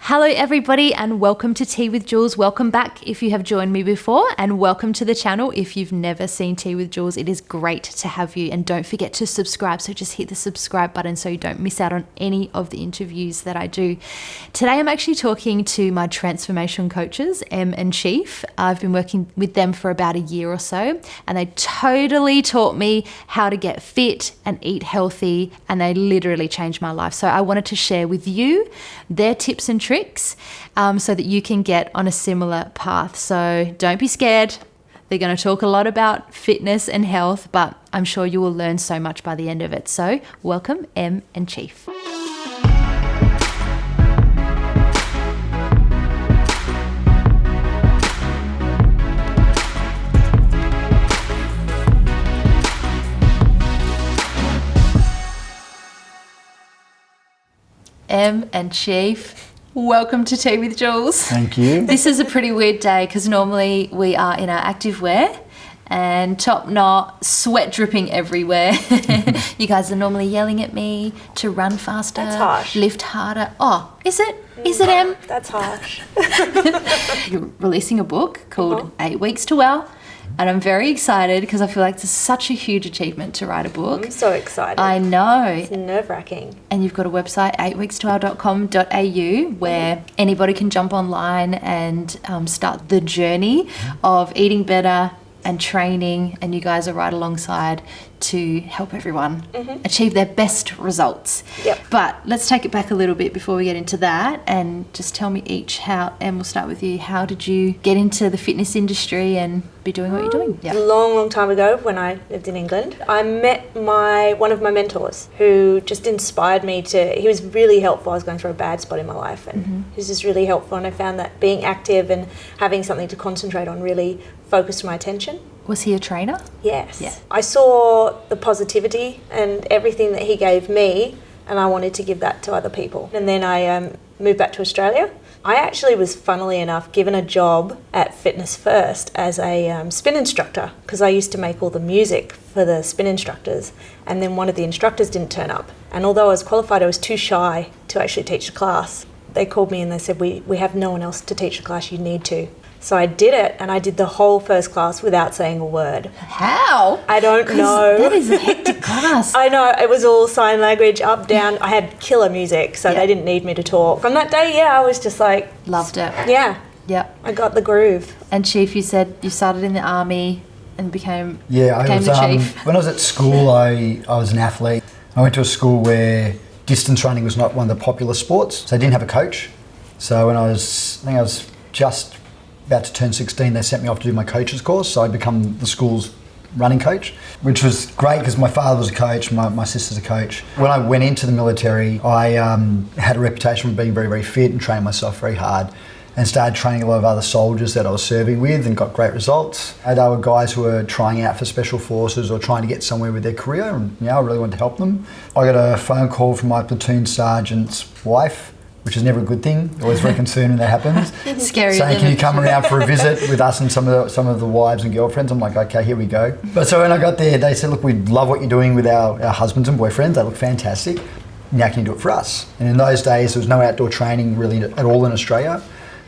Hello everybody and welcome to Tea with Jules. Welcome back if you have joined me before, and welcome to the channel if you've never seen Tea with Jules. It is great to have you, and don't forget to subscribe. So just hit the subscribe button so you don't miss out on any of the interviews that I do. Today I'm actually talking to my transformation coaches, Em and Chief. I've been working with them for about a year or so, and they totally taught me how to get fit and eat healthy, and they literally changed my life. So I wanted to share with you their tips and tricks so that you can get on a similar path. So don't be scared. They're going to talk a lot about fitness and health, but I'm sure you will learn so much by the end of it. So welcome, Em and Chief. Em and Chief, welcome to Tea with Jules. Thank you. This is a pretty weird day because normally we are in our activewear and top knot, sweat dripping everywhere. You guys are normally yelling at me to run faster, That's harsh. lift harder. Oh, is it? Is it, Em? That's harsh. You're releasing a book called 8 Weeks to Well, and I'm very excited because I feel like it's such a huge achievement to write a book. I'm so excited. I know. It's nerve-wracking. And you've got a website, 8weekstowell.com.au, where anybody can jump online and start the journey of eating better and training, and you guys are right alongside to help everyone achieve their best results. Yep. But let's take it back a little bit before we get into that, and just tell me each how, and we'll start with you, how did you get into the fitness industry and be doing what you're doing? A long time ago when I lived in England, I met one of my mentors who just inspired me he was really helpful. I was going through a bad spot in my life, and he was just really helpful, and I found that being active and having something to concentrate on really focused my attention. Was he a trainer? Yes. Yeah. I saw the positivity and everything that he gave me, and I wanted to give that to other people. And then I moved back to Australia. I actually was, funnily enough, given a job at Fitness First as a spin instructor, because I used to make all the music for the spin instructors, and then one of the instructors didn't turn up. And although I was qualified, I was too shy to actually teach the class. They called me and they said, we have no one else to teach the class, you need to. So I did it, and I did the whole first class without saying a word. How? I don't know. That is a hectic class. I know, it was all sign language, up, down. I had killer music, so they didn't need me to talk. From that day, I was just like... Loved it. Yeah. Yep. I got the groove. And Chief, you said you started in the army and became I was, the chief. when I was at school, I was an athlete. I went to a school where distance running was not one of the popular sports, so I didn't have a coach. So when I think I was just about to turn 16, they sent me off to do my coach's course, so I'd become the school's running coach, which was great because my father was a coach, my sister's a coach. When I went into the military, I had a reputation for being very, very fit and training myself very hard, and started training a lot of other soldiers that I was serving with and got great results. And there were guys who were trying out for special forces or trying to get somewhere with their career, and I really wanted to help them. I got a phone call from my platoon sergeant's wife, which is never a good thing. Always very concerned when that happens. Scary. Saying, can you come around for a visit with us and some of the wives and girlfriends? I'm like, okay, here we go. But so when I got there, they said, look, we love what you're doing with our husbands and boyfriends. They look fantastic. Now can you do it for us? And in those days, there was no outdoor training really at all in Australia.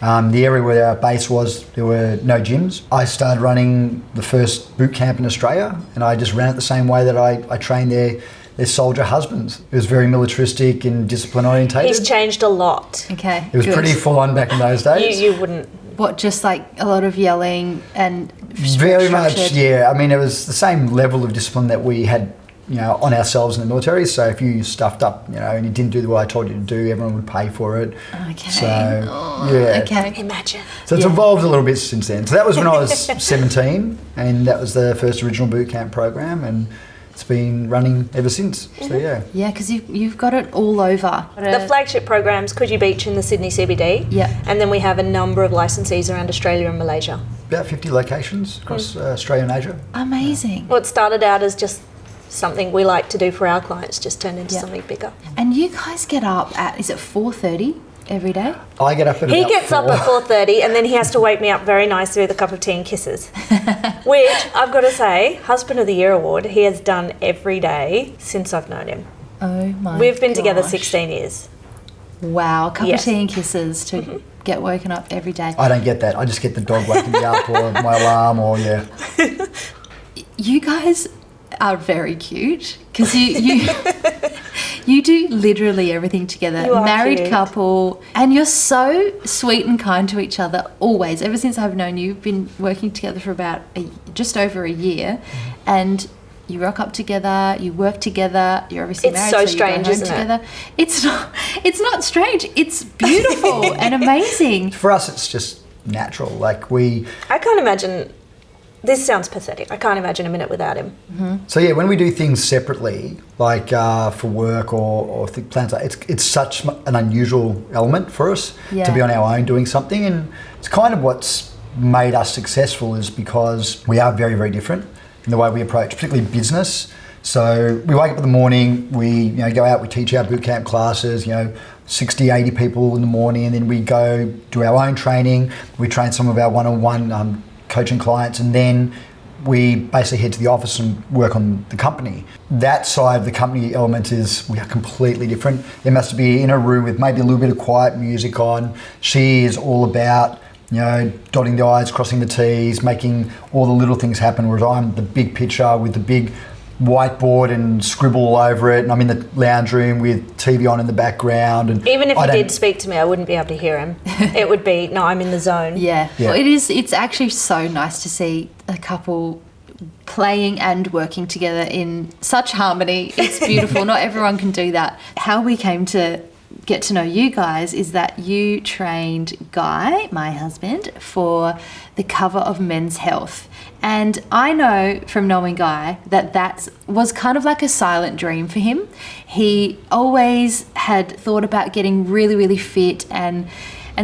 The area where our base was, there were no gyms. I started running the first boot camp in Australia, and I just ran it the same way that I trained their soldier husbands. It was very militaristic and discipline orientated. He's changed a lot. Okay. It was pretty full on back in those days. You wouldn't. What, just like a lot of yelling and very much, yeah. I mean, it was the same level of discipline that we had, on ourselves in the military. So if you stuffed up, and you didn't do what I told you to do, everyone would pay for it. Okay. So, Okay. Imagine. So it's evolved a little bit since then. So that was when I was 17, and that was the first original boot camp program, and it's been running ever since. So yeah. Yeah, because you've got it all over. The flagship program's Coogee Beach in the Sydney CBD. Yeah. And then we have a number of licensees around Australia and Malaysia. About 50 locations across Australia and Asia. Amazing. Well, it started out as just something we like to do for our clients, just turned into something bigger. And you guys get up at, is it 4:30 every day? I get up at He about gets 4. up at 4:30 and then he has to wake me up very nicely with a cup of tea and kisses. Which, I've got to say, Husband of the Year award, he has done every day since I've known him. Oh my We've been together gosh. 16 years. Wow, a cup Yes. of tea and kisses to get woken up every day. I don't get that. I just get the dog waking me up or my alarm or, yeah. You guys are very cute because you you do literally everything together. You are Married cute. couple, and you're so sweet and kind to each other always. Ever since I've known you, you've been working together for about just over a year, and you rock up together, you work together, you're obviously It's married, so so strange, you go home isn't it? together. It's not strange. It's beautiful and amazing. For us, it's just natural. Like I can't imagine. This sounds pathetic. I can't imagine a minute without him. So yeah, when we do things separately, like for work or plans, it's such an unusual element for us to be on our own doing something, and it's kind of what's made us successful is because we are very, very different in the way we approach, particularly business. So we wake up in the morning, we go out, we teach our boot camp classes, 60, 80 people in the morning, and then we go do our own training. We train some of our one-on-one coaching clients, and then we basically head to the office and work on the company. That side of the company element is we are completely different. There must be in a room with maybe a little bit of quiet music on. She is all about dotting the I's, crossing the T's, making all the little things happen, whereas I'm the big picture with the big whiteboard and scribble all over it, and I'm in the lounge room with TV on in the background. And Even if he did speak to me, I wouldn't be able to hear him. It would be, no, I'm in the zone. Yeah. Well, it's actually so nice to see a couple playing and working together in such harmony. It's beautiful. Not everyone can do that. How we came to get to know you guys is that you trained Guy, my husband, for the cover of Men's Health. And I know from knowing Guy that was kind of like a silent dream for him. He always had thought about getting really, really fit. And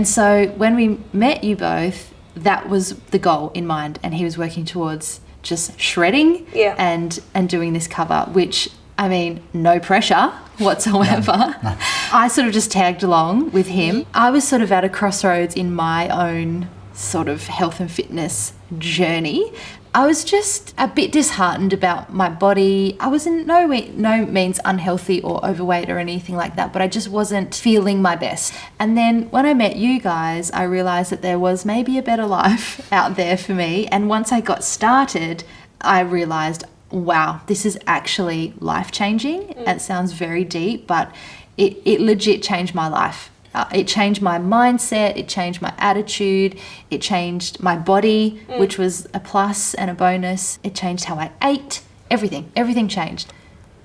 so when we met you both, that was the goal in mind. And he was working towards just shredding and doing this cover, which, I mean, no pressure whatsoever. No. I sort of just tagged along with him. I was sort of at a crossroads in my own sort of health and fitness journey. I was just a bit disheartened about my body. I was in no means unhealthy or overweight or anything like that, but I just wasn't feeling my best. And then when I met you guys, I realized that there was maybe a better life out there for me. And once I got started, I realized, wow, this is actually life-changing. It sounds very deep, but it legit changed my life. It changed my mindset, it changed my attitude, it changed my body, which was a plus and a bonus. It changed how I ate, everything changed.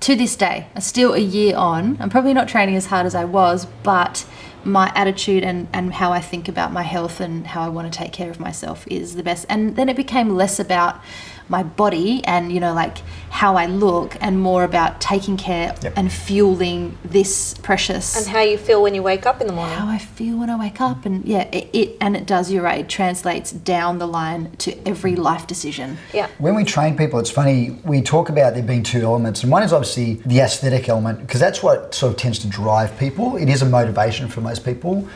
To this day, still a year on, I'm probably not training as hard as I was, but my attitude and how I think about my health and how I want to take care of myself is the best. And then it became less about my body and like how I look, and more about taking care and fueling this precious. And how you feel when you wake up in the morning. How I feel when I wake up, and it does. You're right. It translates down the line to every life decision. Yeah. When we train people, it's funny, we talk about there being two elements, and one is obviously the aesthetic element, because that's what sort of tends to drive people. It is a motivation for most people,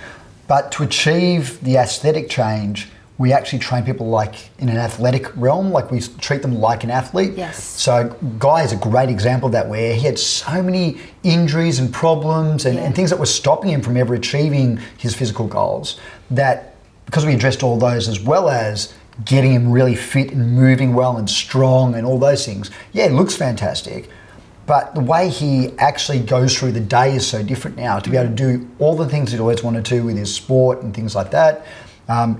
but to achieve the aesthetic change, we actually train people like in an athletic realm, like we treat them like an athlete. Yes. So Guy is a great example of that, where he had so many injuries and problems and things that were stopping him from ever achieving his physical goals, that because we addressed all those, as well as getting him really fit and moving well and strong and all those things, it looks fantastic. But the way he actually goes through the day is so different now, to be able to do all the things he'd always wanted to with his sport and things like that.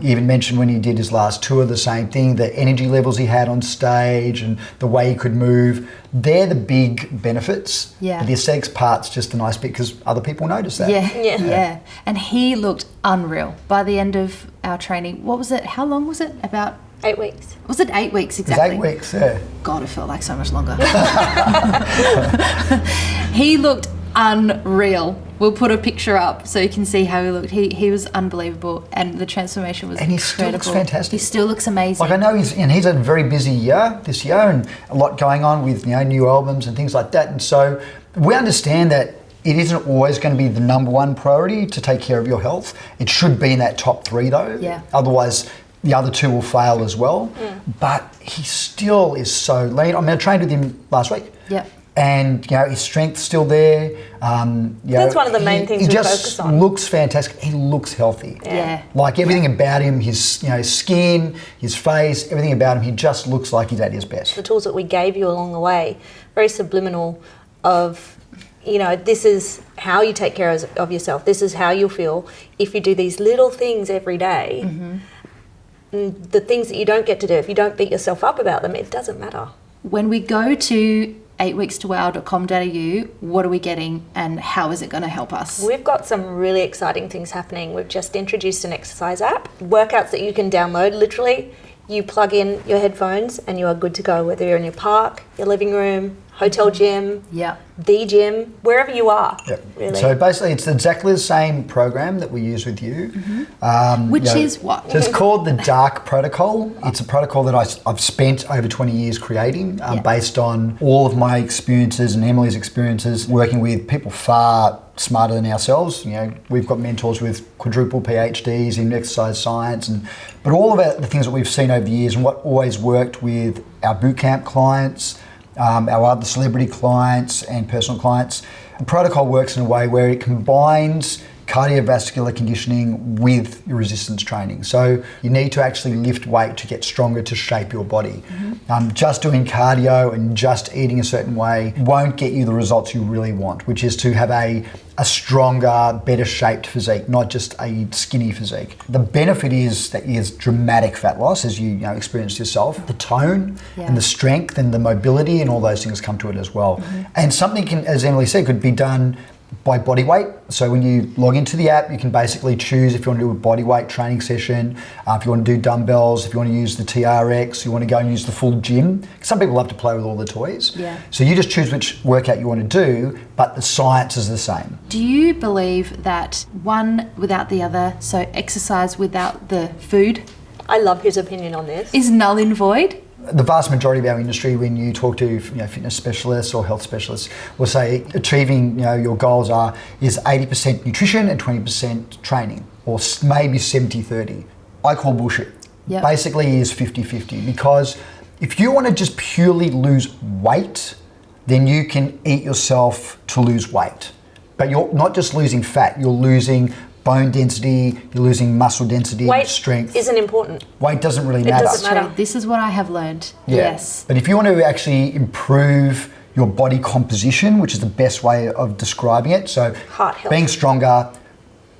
He even mentioned when he did his last tour, the same thing, the energy levels he had on stage and the way he could move. They're the big benefits. Yeah. But the aesthetics part's just a nice bit because other people notice that. Yeah. And he looked unreal by the end of our training. What was it? How long was it? About 8 weeks. Was it 8 weeks exactly? It was 8 weeks, yeah. God, it felt like so much longer. He looked unreal. We'll put a picture up so you can see how he looked. He was unbelievable, and the transformation was And he incredible. still looks fantastic. He still looks amazing. Like, I know he's had a very busy year this year, and a lot going on with new albums and things like that. And so we understand that it isn't always going to be the number one priority to take care of your health. It should be in that top 3 though. Yeah. Otherwise, the other 2 will fail as well. But he still is so lean. I mean, I trained with him last week. Yep. And, his strength's still there. That's one of the main things we focus on. He just looks fantastic. He looks healthy. Yeah. Like everything about him, his skin, his face, everything about him, he just looks like he's at his best. The tools that we gave you along the way, very subliminal of, this is how you take care of yourself. This is how you'll feel if you do these little things every day. Mm-hmm. And the things that you don't get to do, if you don't beat yourself up about them, it doesn't matter. When we go to 8weekstowow.com.au, what are we getting and how is it going to help us? We've got some really exciting things happening. We've just introduced an exercise app, workouts that you can download. Literally, you plug in your headphones and you are good to go, whether you're in your park, your living room, hotel gym, the gym, wherever you are. Yep. Really. So basically, it's exactly the same program that we use with you. Mm-hmm. Which is what? So it's called the DARK protocol. It's a protocol that I've spent over 20 years creating based on all of my experiences and Emily's experiences working with people far smarter than ourselves. We've got mentors with quadruple PhDs in exercise science, but all of the things that we've seen over the years and what always worked with our bootcamp clients, our other celebrity clients and personal clients. The protocol works in a way where it combines cardiovascular conditioning with your resistance training. So you need to actually lift weight to get stronger, to shape your body. Mm-hmm. Just doing cardio and just eating a certain way won't get you the results you really want, which is to have a stronger, better shaped physique, not just a skinny physique. The benefit is that is dramatic fat loss, as you experienced yourself. The tone and the strength and the mobility and all those things come to it as well. Mm-hmm. And something can, as Emily said, could be done by body weight. So when you log into the app, you can basically choose if you want to do a body weight training session, if you want to do dumbbells, if you want to use the TRX, you want to go and use the full gym. Some people love to play with all the toys. Yeah. So you just choose which workout you want to do, but the science is the same. Do you believe that one without the other, so exercise without the food, I love his opinion on this, is null and void? The vast majority of our industry, when you talk to fitness specialists or health specialists, will say achieving your goals is 80% nutrition and 20% training, or maybe 70-30. I call bullshit. Yep. Basically, is 50-50, because if you want to just purely lose weight, then you can eat yourself to lose weight. But you're not just losing fat; you're losing bone density, you're losing muscle density, strength. Weight isn't important. Weight doesn't really matter. It doesn't matter. This is what I have learned. Yeah. Yes. But if you want to actually improve your body composition, which is the best way of describing it, so heart health, being stronger,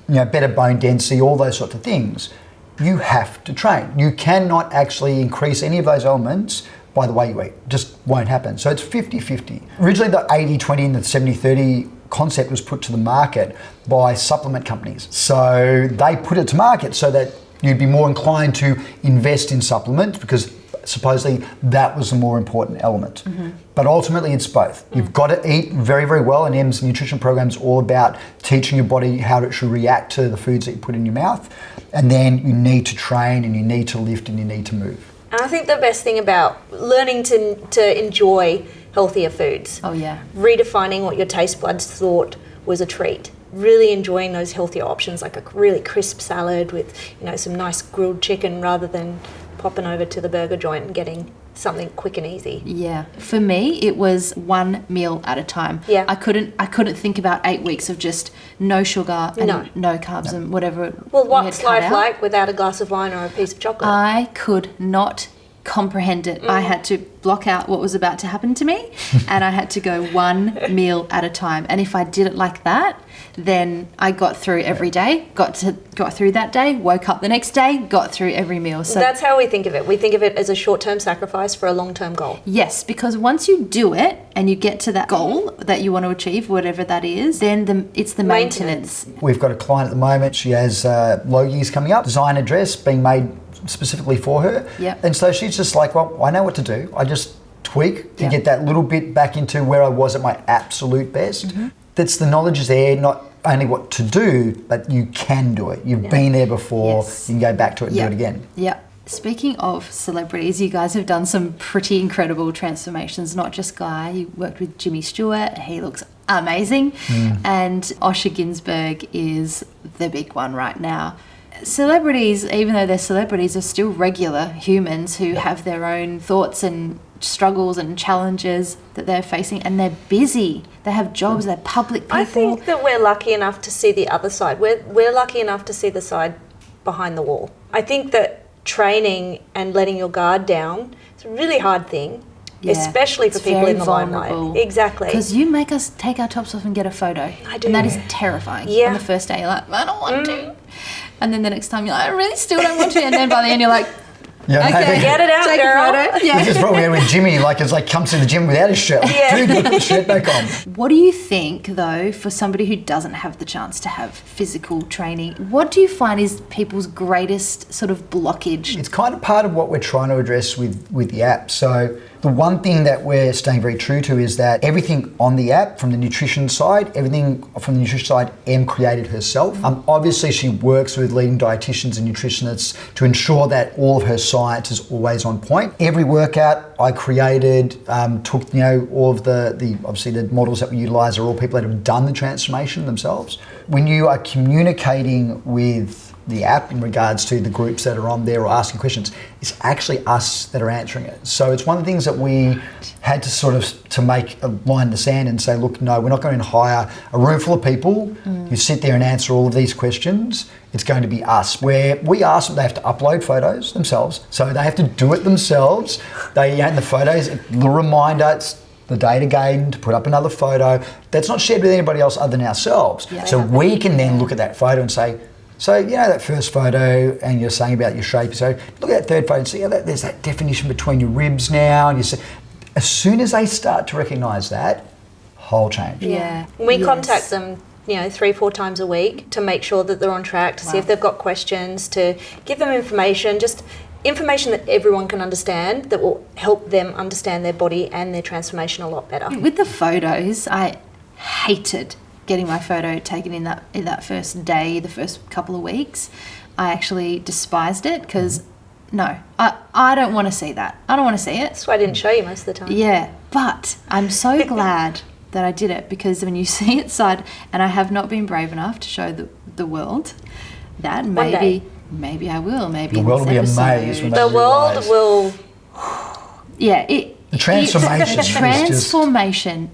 better bone density, all those sorts of things, you have to train. You cannot actually increase any of those elements by the way you eat. It just won't happen. So it's 50-50. Originally the 80-20 and the 70-30 concept was put to the market by supplement companies. So they put it to market so that you'd be more inclined to invest in supplements, because supposedly that was the more important element. Mm-hmm. But ultimately it's both. You've got to eat very, very well, and Em's nutrition program is all about teaching your body how it should react to the foods that you put in your mouth. And then you need to train, and you need to lift, and you need to move. And I think the best thing about learning to enjoy healthier foods. Oh yeah. Redefining what your taste buds thought was a treat. Really enjoying those healthier options, like a really crisp salad with, some nice grilled chicken, rather than popping over to the burger joint and getting something quick and easy. Yeah. For me, it was one meal at a time. Yeah. I couldn't think about 8 weeks of just no sugar and no carbs and whatever. Well, what's life like without a glass of wine or a piece of chocolate? I could not comprehend it. I had to block out what was about to happen to me, and I had to go one meal at a time. And if I did it like that, then I got through every day, got through that day, woke up the next day, got through every meal. So that's how we think of it. We think of it as a short-term sacrifice for a long-term goal. Yes, because once you do it and you get to that goal that you want to achieve, whatever that is, then it's the maintenance. We've got a client at the moment. She has Logies coming up, designer dress being made specifically for her. Yep. And so she's just like, well, I know what to do. I just tweak to get that little bit back into where I was at my absolute best. Mm-hmm. That's the knowledge is there, not only what to do, but you can do it. You've been there before. Yes. You can go back to it and do it again. Yeah. Speaking of celebrities, you guys have done some pretty incredible transformations, not just Guy. You worked with Jimmy Stewart. He looks amazing. And Osher Günsberg is the big one right now. celebrities, even though they're celebrities, are still regular humans who have their own thoughts and struggles and challenges that they're facing, and they're busy. They have jobs, they're public people. I think that we're lucky enough to see the other side. We're lucky enough to see the side behind the wall. I think that training and letting your guard down is a really hard thing. Yeah, especially for people in the limelight. Exactly. Because you make us take our tops off and get a photo. I do. And that is terrifying. Yeah. On the first day, you're like, I don't want to. And then the next time, you're like, I really still don't want to. And then by the end, you're like, okay, get it out, take girl. a photo. Yeah. This is probably with Jimmy, it's like comes to the gym without his shirt. Yeah. Dude, put the shirt back on. What do you think, though, for somebody who doesn't have the chance to have physical training, what do you find is people's greatest sort of blockage? It's kind of part of what we're trying to address with the app. So the one thing that we're staying very true to is that everything on the app, from the nutrition side, everything from the nutrition side, Em created herself. Obviously, she works with leading dietitians and nutritionists to ensure that all of her science is always on point. Every workout I created, took all of the obviously the models that we utilise are all people that have done the transformation themselves. When you are communicating with the app in regards to the groups that are on there or asking questions, it's actually us that are answering it. So it's one of the things that we had to sort of to make a line in the sand and say, look, no, we're not going to hire a room full of people who sit there and answer all of these questions. It's going to be us, where we ask them, they have to upload photos themselves. So they have to do it themselves. In the photos, the reminder, it's the date again to put up another photo. That's not shared with anybody else other than ourselves. Yeah. So we can then look at that photo and say, so, that first photo, and you're saying about your shape, so look at that third photo and see there's that definition between your ribs now. And you see, as soon as they start to recognise that, whole change. Yeah. We contact them, 3-4 times a week to make sure that they're on track, to see if they've got questions, to give them information, just information that everyone can understand that will help them understand their body and their transformation a lot better. With the photos, I hated getting my photo taken in that first day, the first couple of weeks. I actually despised it because, no, I don't want to see that. I don't want to see it. That's why I didn't show you most of the time. Yeah, but I'm so glad that I did it, because when you see it side, and I have not been brave enough to show the world that maybe I will. Maybe the world will be amazed when the world will. Yeah, the transformation. Transformation.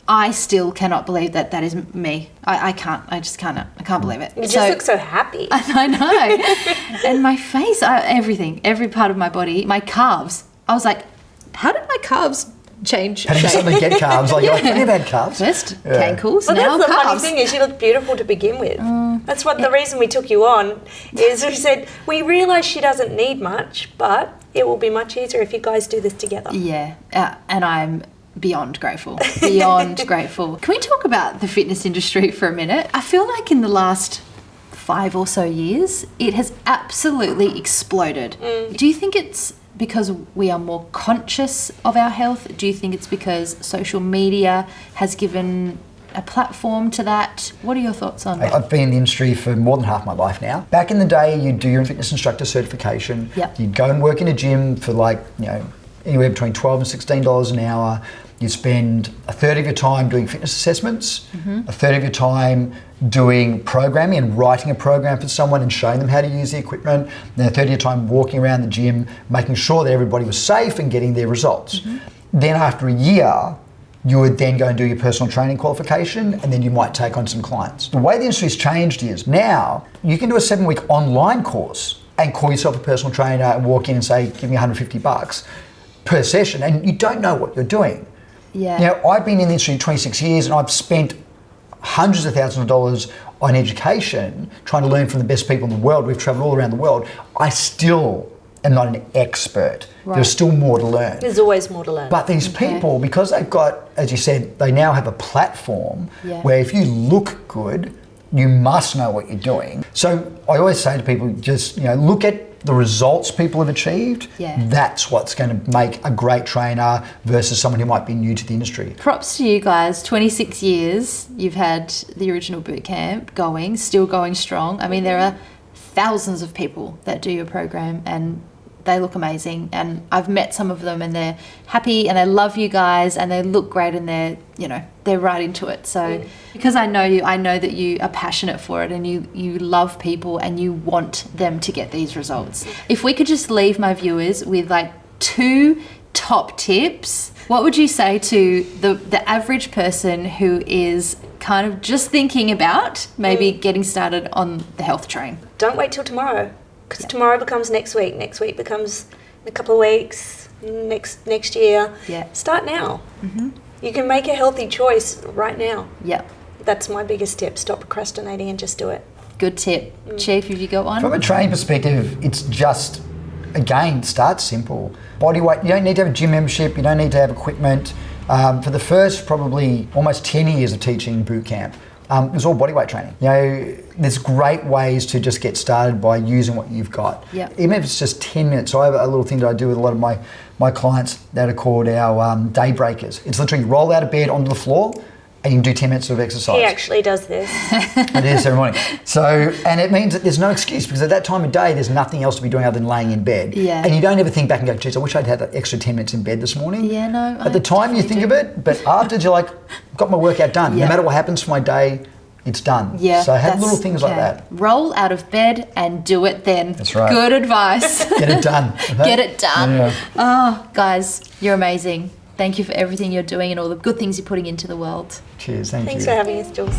I still cannot believe that is me. I can't believe it. You just look so happy. I know. And my face, everything, every part of my body, my calves. I was like, how did my calves change How did you suddenly get calves? Like, I've never had calves. First, cankles, well, now that's the calves. funny thing is you look beautiful to begin with. That's what the reason we took you on is we said, we realise she doesn't need much, but it will be much easier if you guys do this together. Yeah, and I'm beyond grateful. Beyond grateful. Can we talk about the fitness industry for a minute? I feel like in the last 5 or so years, it has absolutely exploded. Do you think it's because we are more conscious of our health? Do you think it's because social media has given a platform to that? What are your thoughts on that? I've been in the industry for more than half my life now. Back in the day, you'd do your fitness instructor certification. Yep. You'd go and work in a gym for anywhere between $12 and $16 an hour. You spend a third of your time doing fitness assessments, a third of your time doing programming and writing a program for someone and showing them how to use the equipment, and a third of your time walking around the gym, making sure that everybody was safe and getting their results. Then after a year, you would then go and do your personal training qualification, and then you might take on some clients. The way the industry's changed is now you can do a 7-week online course and call yourself a personal trainer and walk in and say, give me $150 per session, and you don't know what you're doing. Yeah. I've been in the industry 26 years and I've spent hundreds of thousands of dollars on education, trying to learn from the best people in the world. We've traveled all around the world. I still am not an expert. Right. There's still more to learn. There's always more to learn. But these people, because they've got, as you said, they now have a platform where if you look good, you must know what you're doing. So I always say to people, just look at the results people have achieved. Yeah. That's what's going to make a great trainer versus someone who might be new to the industry. Props to you guys. 26 years you've had the original boot camp going, still going strong. I mean, there are thousands of people that do your program, and they look amazing, and I've met some of them and they're happy and they love you guys and they look great and they're right into it. So because I know you, I know that you are passionate for it and you love people and you want them to get these results. If we could just leave my viewers with like 2 top tips, what would you say to the average person who is kind of just thinking about maybe getting started on the health train? Don't wait till tomorrow, because tomorrow becomes next week. Next week becomes in a couple of weeks. Next year. Yeah. Start now. You can make a healthy choice right now. Yeah. That's my biggest tip. Stop procrastinating and just do it. Good tip. Chief, have you got one? From a training perspective, it's just, again, start simple. Body weight, you don't need to have a gym membership, you don't need to have equipment. For the first probably almost 10 years of teaching boot camp, it was all body weight training. There's great ways to just get started by using what you've got. Yep. Even if it's just 10 minutes. So I have a little thing that I do with a lot of my clients that are called our day breakers. It's literally roll out of bed onto the floor and you can do 10 minutes of exercise. He actually does this. I do this every morning. So, and it means that there's no excuse, because at that time of day, there's nothing else to be doing other than laying in bed. Yeah. And you don't ever think back and go, geez, I wish I'd had that extra 10 minutes in bed this morning. Yeah, no. At the time you think of it, but afterwards you're like, got my workout done. Yeah. No matter what happens for my day, it's done. Yeah. So have little things like that. Roll out of bed and do it then. That's right. Good advice. Get it done. Get it done. Yeah. Oh, guys, you're amazing. Thank you for everything you're doing and all the good things you're putting into the world. Cheers. Thanks for having us, Jules.